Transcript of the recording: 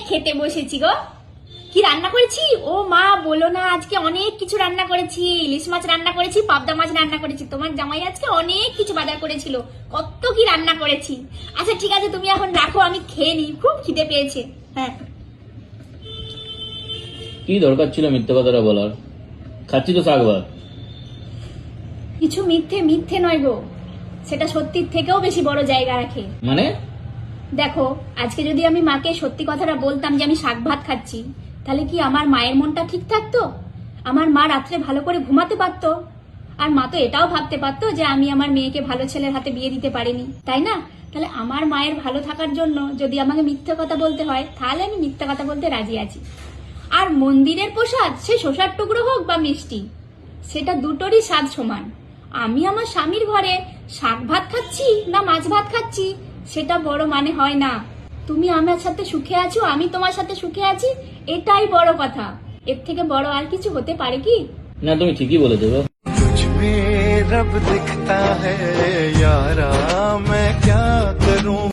খেতে বসেছি গো। কি রান্না করেছি? ও মা বলো না, আজকে অনেক কিছু রান্না করেছি। ইলিশ মাছ রান্না করেছি, পাবদা মাছ রান্না করেছি। তোমার জামাই আজকে অনেক কিছু বাজার করেছিল, কত কি রান্না করেছি। আচ্ছা ঠিক আছে, তুমি এখন রাখো, আমি খেয়ে নিই, খুব খিদে পেয়েছে। হ্যাঁ, কি দরকার ছিল মিথ্যে কথাটা বলার? খাচ্ছি তো শাক ভাত। কিছু মিথ্যে মিথ্যে নয় গো, সেটা সত্যির থেকেও বেশি বড় জায়গা রাখে। মানে? দেখো, আজকে যদি আমি মাকে সত্যি কথাটা বলতাম যে আমি শাক ভাত খাচ্ছি, তাহলে কি আমার মায়ের মনটা ঠিক থাকতো? আমার মা রাত্রে ভালো করে ঘুমাতে পারতো? আর মা তো এটাও ভাবতে পারতো যে আমি আমার মেয়েকে ভালো ছেলের হাতে বিয়ে দিতে পারিনি, তাই না? তাহলে আমার মায়ের ভালো থাকার জন্য যদি আমাকে মিথ্যে কথা বলতে হয়, তাহলে আমি মিথ্যে কথা বলতে রাজি আছি। আর মন্দিরের প্রসাদ, সে শসার টুকরো হোক বা মিষ্টি, সেটা দুটোরই স্বাদ সমান। আমি আমার স্বামীর ঘরে শাক ভাত খাচ্ছি না মাছ ভাত খাচ্ছি, সেটা বড় মানে হয় না। তুমি আমার সাথে সুখে আছো, আমি তোমার সাথে সুখে আছি, এটাই বড় কথা। এর থেকে বড় আর কিছু হতে পারে কি? না, তুমি ঠিকই বলেছো গো। तुझ में रब दिखता है यारा, मैं क्या करूं।